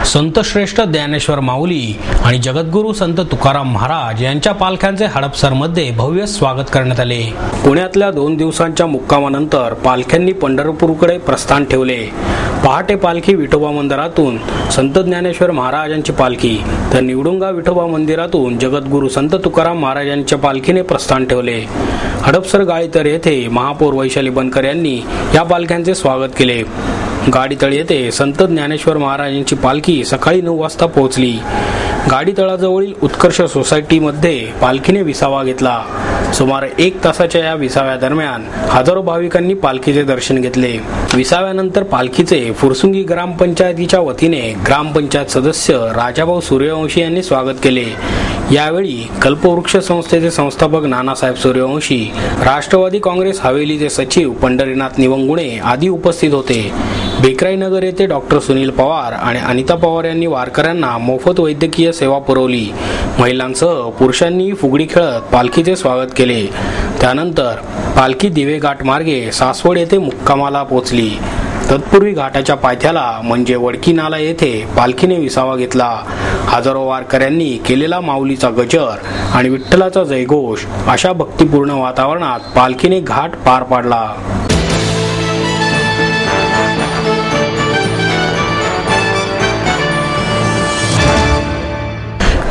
संतश्रेष्ठ ज्ञानेश्वर माऊली आणि जगद्गुरू संत तुकाराम महाराज यांच्या पालख्यांचे हडपसरमध्ये भव्य स्वागत करण्यात आले। पुण्यातल्या 2 दिवसांच्या मुक्कामानंतर पालख्यांनी पंढरपूरकडे प्रस्थान ठेवले। पहाटे पालखी विठोबा मंदिरातून संत ज्ञानेश्वर महाराजांची पालखी तर निवडुंगा विठोबा मंदिरातून जगद्गुरू संत तुकाराम महाराजांच्या पालखीने प्रस्थान ठेवले। हडपसर गाळीतर येथे महापौर वैशाली बनकर यांनी या पालख्यांचे स्वागत केले। गाडीतळ येथे संत ज्ञानेश्वर महाराजांची पालखी सकाळी 9 वाजता पोहोचली। गाडीतळाजवळील उत्कर्ष सोसायटीमध्ये पालखीने विसावा घेतला। सुमारे 1 तासाच्या या विसाव्या दरम्यान हजारो भाविकांनी पालखीचे दर्शन घेतले। विसाव्यानंतर पालखीचे फुरसुंगी ग्रामपंचायतीच्या वतीने ग्रामपंचायत सदस्य राजाभाऊ सूर्यवंशी यांनी स्वागत केले। यावेळी कल्पवृक्ष संस्थेचे संस्थापक नानासाहेब सूर्यवंशी, राष्ट्रवादी काँग्रेस हवेलीचे सचिव पंढरीनाथ निवंगुणे आदी उपस्थित होते। बेकराई नगर येथे डॉक्टर सुनील पवार आणि अनिता पवार यांनी वारकऱ्यांना मोफत वैद्यकीय सेवा पुरवली। महिलांसह पुरुषांनी फुगडी खेळत पालखीचे स्वागत केले। त्यानंतर पालखी दिवे घाट मार्गे सासवड येथे मुक्कामाला पोहोचली। तत्पूर्वी घाटाच्या पायथ्याला म्हणजे वडकी नाला येथे पालखीने विसावा घेतला। हजारो वारकऱ्यांनी केलेला माऊलीचा गजर आणि विठ्ठलाचा जयघोष अशा भक्तिपूर्ण वातावरणात पालखीने घाट पार पाडला।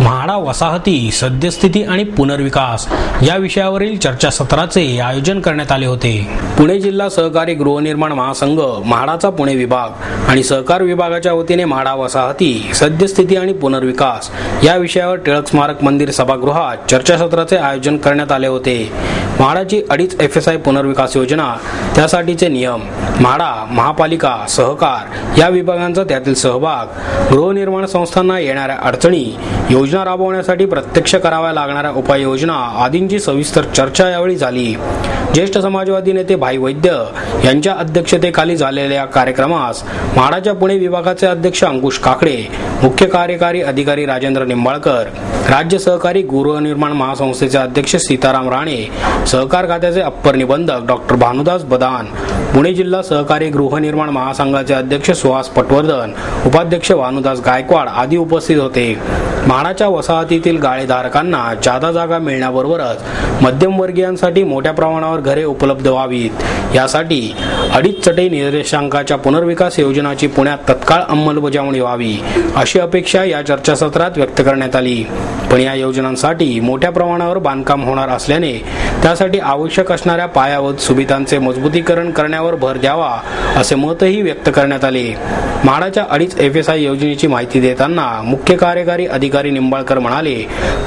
म्हाडा वसाहती सद्यस्थिती आणि पुनर्विकास या विषयावरील चर्चासत्राचे आयोजन करण्यात आले होते। पुणे जिल्हा सहकारी गृहनिर्माण महासंघ, म्हाडाचा पुणे विभाग आणि सहकार विभागाच्या वतीने म्हाडा वसाहती सद्यस्थिती आणि पुनर्विकास या विषयावर टिळक स्मारक मंदिर सभागृहात चर्चासत्राचे आयोजन करण्यात आले होते। म्हाडाची 2.5 FSI पुनर्विकास योजना, त्यासाठीचे नियम, म्हाडा, महापालिका, सहकार या विभागांचा त्यातील सहभाग, गृहनिर्माण संस्थांना येणाऱ्या अडचणी, योजना राबवण्यासाठी प्रत्यक्ष कराव्या लागणाऱ्या उपाययोजना आदींची सविस्तर चर्चा यावेळी झाली। ज्येष्ठ समाजवादी नेते भाई वैद्य यांच्या अध्यक्षतेखाली झालेल्या या कार्यक्रमास म्हाडाच्या पुणे विभागाचे अध्यक्ष अंकुश काकडे, मुख्य कार्यकारी अधिकारी राजेंद्र निंबाळकर, राज्य सहकारी गृहनिर्माण महासंस्थेचे अध्यक्ष सीताराम राणे, सहकार खात्याचे अप्पर निबंधक डॉक्टर भानुदास बदान, पुणे जिल्हा सहकारी गृहनिर्माण महासंघाचे अध्यक्ष सुहास पटवर्धन, उपाध्यक्ष भानुदास गायकवाड आदी उपस्थित होते। म्हाडाच्या वसाहतीतील गाळेधारकांना जादा जागा मिळण्याबरोबरच मध्यमवर्गीयांसाठी मोठ्या प्रमाणावर घरे उपलब्ध व्हावीत यासाठी 2.5 चटई निर्देशांकाच्या पुनर्विकास योजनाची पुण्यात तत्काळ अंमलबजावणी व्हावी अशी अपेक्षा या चर्चासत्रात व्यक्त करण्यात आली। पण या योजनांसाठी मोठ्या प्रमाणावर बांधकाम होणार असल्याने त्यासाठी आवश्यक असणाऱ्या पायाभूत सुविधांचे मजबूतीकरण करण्यावर भर द्यावा असे मतही व्यक्त करण्यात आले। म्हाडाच्या 2.5 FSI योजनेची माहिती देताना मुख्य कार्यकारी अधिकारी निंबाळकर म्हणाले,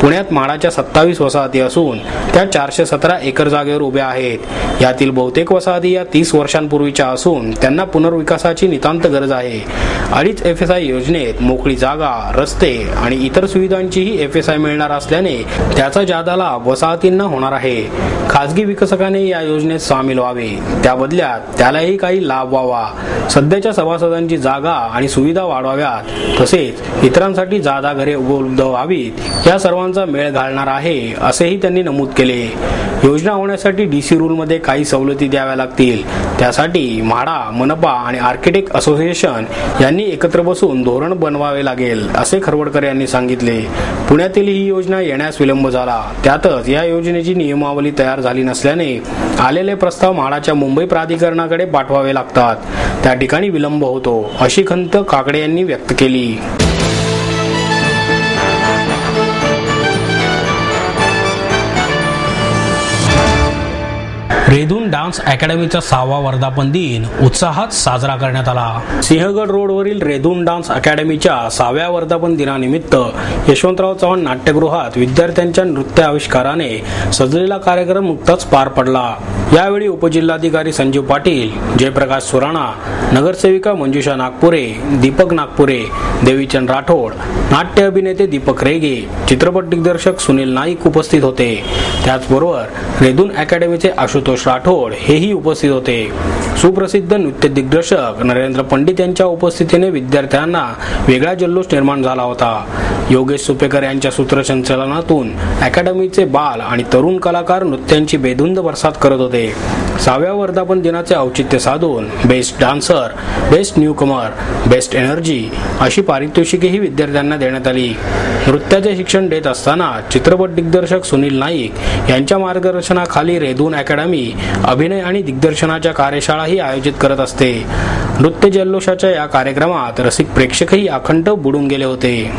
पुण्यात म्हाडाच्या 27 वसाहती असून त्या 417 एकर जागेवर उभ्या आहेत। यातील बहुतेक वसाहती या 30 वर्षांपूर्वीच्या असून त्यांना पुनर्विकासाची नितांत गरज आहे। 2.5 FSI योजनेत मोकळी जागा, रस्ते आणि इतर सुविधांचीही FSI मिळणार असल्याने त्याचा जादा लाभ वसाहतींना होणार आहे। खासगी विकसकाने या योजनेत सामील व्हावे, त्या बदल्यात त्यालाही काही लाभ व्हावा। सध्याच्या सभासदांची जागा आणि सुविधा वाढवाव्यात, तसेच इतरांसाठी जादा घरे उपलब्ध व्हावीत या सर्वांचा मेळ घालणार आहे असेही त्यांनी नमूद केले। योजना होण्यासाठी DC रूलमध्ये काही सवलती द्याव्या लागतील। त्यासाठी म्हाडा, मनपा आणि आर्किटेक्ट असोसिएशन यांनी एकत्र बसून धोरण बनवावे लागेल असे खरवडकर यांनी सांगितले। पुण्यातील ही योजना येण्यास विलंब झाला, त्यातच या योजनेची नियमावली तयार झाली नसल्याने आलेले प्रस्ताव म्हाडाच्या मुंबई प्राधिकरणाकडे पाठवावे लागतात, त्या ठिकाणी विलंब होतो अशी खंत काकडे यांनी व्यक्त केली। रेदून डान्स अकॅडमीचा 6वा वर्धापन दिन उत्साहात साजरा करण्यात आला। सिंहगड रोडवरील रेदून डान्स अकॅडमीच्या 6व्या वर्धापन दिनानिमित्त यशवंतराव चव्हाण नाट्यगृहात विद्यार्थ्यांच्या नृत्य आविष्काराने सजलेला कार्यक्रम नुकताच पार पडला। यावेळी उपजिल्हाधिकारी संजीव पाटील, जयप्रकाश सुराणा, नगरसेविका मंजुषा नागपुरे, दीपक नागपुरे, देवीचंद राठोड, नाट्य अभिनेते दीपक रेगे, चित्रपट दिग्दर्शक सुनील नाईक उपस्थित होते। त्याचबरोबर रेदून अकॅडमीचे आशुतोष राठोड हेही उपस्थित होते। सुप्रसिद्ध नृत्य दिग्दर्शक नरेंद्र पंडित यांच्या उपस्थितीने विद्यार्थ्यांना वेगळा जल्लोष निर्माण झाला होता। योगेश सुपेकर यांच्या सूत्रसंचालनातून अकॅडमीचे बाल आणि तरुण कलाकार नृत्यांची बेधुंद बरसात करत होते। 6व्या वर्धापन दिनाचे औचित्य साधून best dancer, best newcomer, best energy अशी पारितोषिकेही विद्यार्थ्यांना देण्यात आली. नृत्याचे शिक्षण देत असताना चित्रपट दिग्दर्शक सुनील नाईक यांच्या मार्गदर्शनाखाली रेदून अकॅडमी अभिनय आणि दिग्दर्शनाच्या कार्यशाळाही आयोजित करत असते. नृत्य जल्लोषाच्या या कार्यक्रमात रसिक प्रेक्षकही अखंड बुडून गेले होते.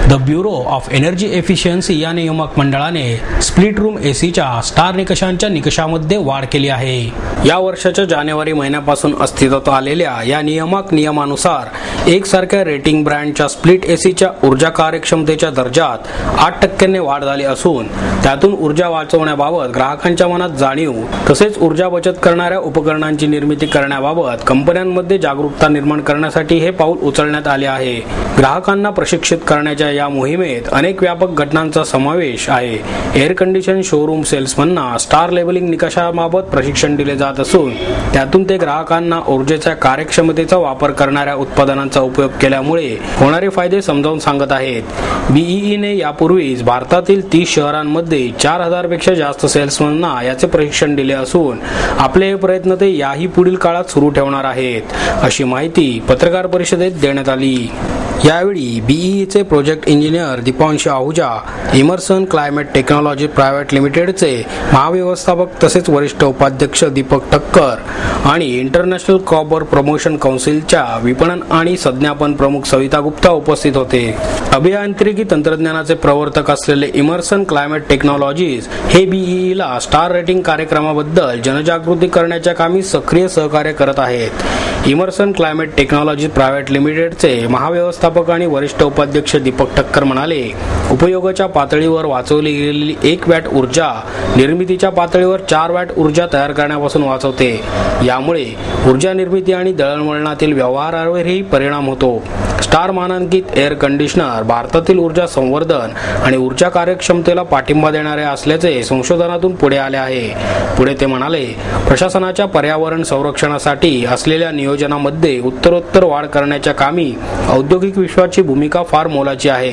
The bureau of energy efficiency या नियामक मंडळाने स्प्लिट रूम एसीच्या स्टार निकषांच्या निकषामध्ये वाढ केली आहे. या वर्षाच्या जानेवारी महिन्यापासून अस्तित्वात आलेल्या या नियमानुसार एकसारख्या रेटिंग ब्रँडच्या स्प्लिट एसीच्या ऊर्जा कार्यक्षमतेच्या दर्जात 8% वाढ झाली असून त्यातून ऊर्जा वाचवण्याबाबत ग्राहकांच्या मनात जाणीव तसेच ऊर्जा बचत करणाऱ्या उपकरणांची निर्मिती करण्याबाबत कंपन्यांमध्ये जागरूकता निर्माण करण्यासाठी हे पाऊल उचलण्यात आले आहे. ग्राहकांना प्रशिक्षित करण्याच्या या मोहिमेत अनेक व्यापक घटनांचा समावेश आहे. एअर कंडिशन शोरूम सेल्समनना स्टार लेबलिंग निकषाबाबत प्रशिक्षण दिले जात असून त्यातून ते ग्राहकांना ऊर्जेच्या कार्यक्षमतेचा वापर करणाऱ्या उत्पादनांचा उपयोग केल्यामुळे होणारे फायदे समजावून सांगत आहेत. बीईईने यापूर्वीच भारतातील 30 शहरांमध्ये 4000 पेक्षा जास्त सेल्समनना याचे प्रशिक्षण दिले असून आपले हे प्रयत्न ते याही पुढील काळात सुरू ठेवणार आहेत, अशी माहिती पत्रकार परिषदेत देण्यात आली. यावेळी बीईईचे project engineer Deepanshu Ahuja, Emerson climate technology private लिमिटेडचे महाव्यवस्थापक तसेच वरिष्ठ उपाध्यक्ष दीपक ठक्कर आणि इंटरनॅशनल कॉपर प्रमोशन काउन्सिलच्या विपणन आणि संज्ञापन प्रमुख सविता गुप्ता उपस्थित होते. अभियांत्रिकी तंत्रज्ञानाचे प्रवर्तक असलेले इमर्सन क्लायमेट टेक्नॉलॉजीज हे बीईईला स्टार रेटिंग कार्यक्रमाबद्दल जनजागृती करण्याच्या कामी सक्रिय सहकार्य करत आहेत. इमर्सन क्लायमेट टेक्नॉलॉजी प्रायव्हेट लिमिटेडचे महाव्यवस्थापक आणि वरिष्ठ उपाध्यक्ष दीपक ठक्कर म्हणाले, उपयोगाच्या पातळीवर वाचवली गेलेली 1 वॅट ऊर्जा निर्मितीच्या पातळीवर 4 वॅट ऊर्जा तयार करण्यापासून वाचवते. यामुळे ऊर्जा निर्मिती आणि दळणवळणातील व्यवहारावरही परिणाम होतो. स्टार मानांकित एअर कंडिशनर भारतातील ऊर्जा संवर्धन आणि ऊर्जा कार्यक्षमतेला पाठिंबा देणारे असल्याचे संशोधनातून पुढे आले आहे. पुढे ते म्हणाले, प्रशासनाच्या पर्यावरण संरक्षणासाठी असलेल्या नियोजनामध्ये उत्तरोत्तर वाढ करण्याच्या कामी औद्योगिक विश्वाची भूमिका फार मोलाची आहे.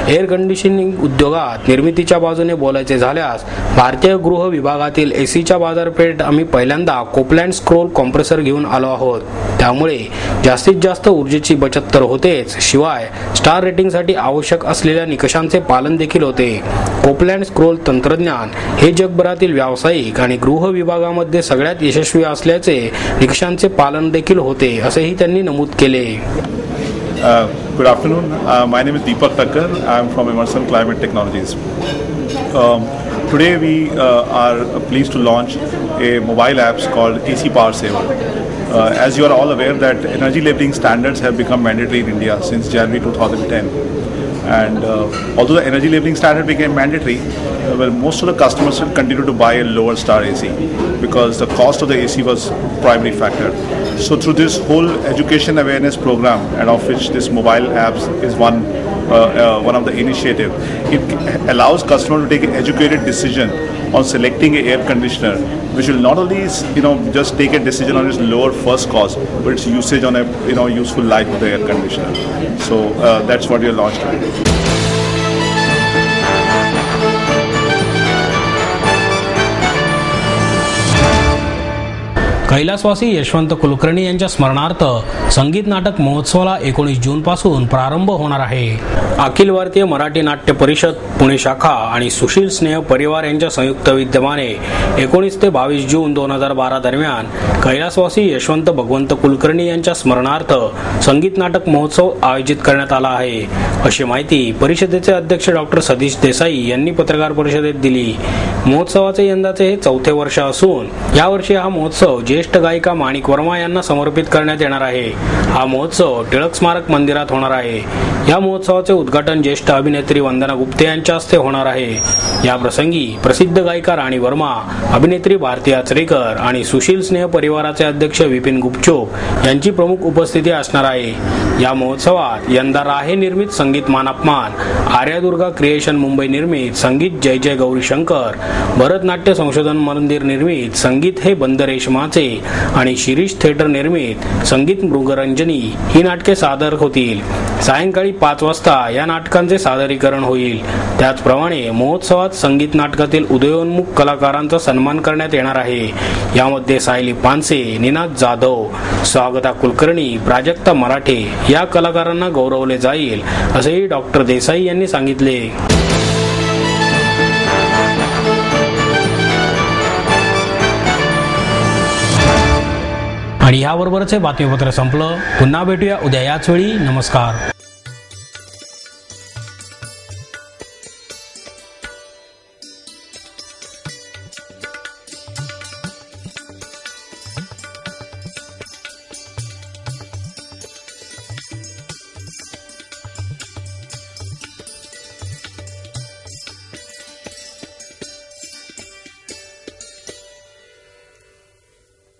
एअर कंडिशनिंग उद्योगात निर्मितीच्या बाजूने बोलायचे झाल्यास भारतीय गृह विभागातील एसीच्या बाजारपेठ आम्ही पहिल्यांदा कोपलँड स्क्रोल कॉम्प्रेसर घेऊन आलो आहोत. त्यामुळे जास्तीत जास्त ऊर्जेची बचत तर होतेच, शिवाय स्टार रेटिंगसाठी आवश्यक असलेल्या निकषांचे पालन देखील होते. कोपलँड स्क्रोल तंत्रज्ञान हे जगभरातील व्यावसायिक आणि गृह विभागामध्ये सगळ्यात यशस्वी असल्याचे निकषांचे पालन देखील होते, असेही त्यांनी नमूद केले. Good afternoon. My name is Deepak Thakkar. I am from Emerson Climate Technologies. Today we are pleased to launch a mobile app called AC Power Saver. As you are all aware that energy labeling standards have become mandatory in India since January 2010. And although the energy labeling standard became mandatory, most of the customers still continue to buy a lower star AC because the cost of the AC was primary factor. So through this whole education awareness program, and of which this mobile apps is one of the initiative, it allows customer to take an educated decision on selecting an air conditioner, which will not only just take a decision on its lower first cost, but its usage on a useful life of the air conditioner. So that's what we launched today. कैलासवासी यशवंत कुलकर्णी यांच्या स्मरणार्थ संगीत नाटक महोत्सवाला 19 जून पासून प्रारंभ होणार आहे. अखिल भारतीय मराठी नाट्य परिषद पुणे शाखा आणि सुशील स्नेह परिवार यांच्या संयुक्त विद्यमाने 19 ते 22 जून 2012 दरम्यान कैलासवासी यशवंत भगवंत कुलकर्णी यांच्या स्मरणार्थ संगीत नाटक महोत्सव आयोजित करण्यात आला आहे, अशी माहिती परिषदेचे अध्यक्ष डॉक्टर सतीश देसाई यांनी पत्रकार परिषदेत दिली. महोत्सवाचे यंदाचे हे 4थे वर्ष असून यावर्षी हा महोत्सव ज्येष्ठ गायिका माणिक वर्मा यांना समर्पित करण्यात येणार आहे. हा महोत्सव टिळक स्मारक मंदिरात होणार आहे. या महोत्सवाचे उद्घाटन ज्येष्ठ अभिनेत्री वंदना गुप्ते यांच्या हस्ते होणार आहे. या प्रसंगी प्रसिद्ध गायिका राणी वर्मा, अभिनेत्री भारती आचरेकर आणि सुशील स्नेह परिवाराचे अध्यक्ष विपिन गुपचूप यांची प्रमुख उपस्थिती असणार आहे. या महोत्सवात यंदा राहे निर्मित संगीत मानापमान, आर्यादुर्गा क्रिएशन मुंबई निर्मित संगीत जय जय गौरी शंकर, भरतनाट्य संशोधन मंदिर निर्मित संगीत हे बंद रेशमाचे आणि शिरीष थिएटर निर्मित संगीत मृगरंजनी ही नाटके सादर होतील. सायंकाळी 5 वाजता या नाटकांचे सादरीकरण होईल. त्याचप्रमाणे महोत्सवात संगीत नाटकातील उदयोन्मुख कलाकारांचा सन्मान करण्यात येणार आहे. यामध्ये सायली पानसे, निनाद जाधव, स्वागता कुलकर्णी, प्राजक्ता मराठे या कलाकारांना गौरवले जाईल, असेही डॉक्टर देसाई यांनी सांगितले. आणि याबरोबरच हे बातमीपत्र संपलं. पुन्हा भेटूया उद्या याच वेळी. नमस्कार.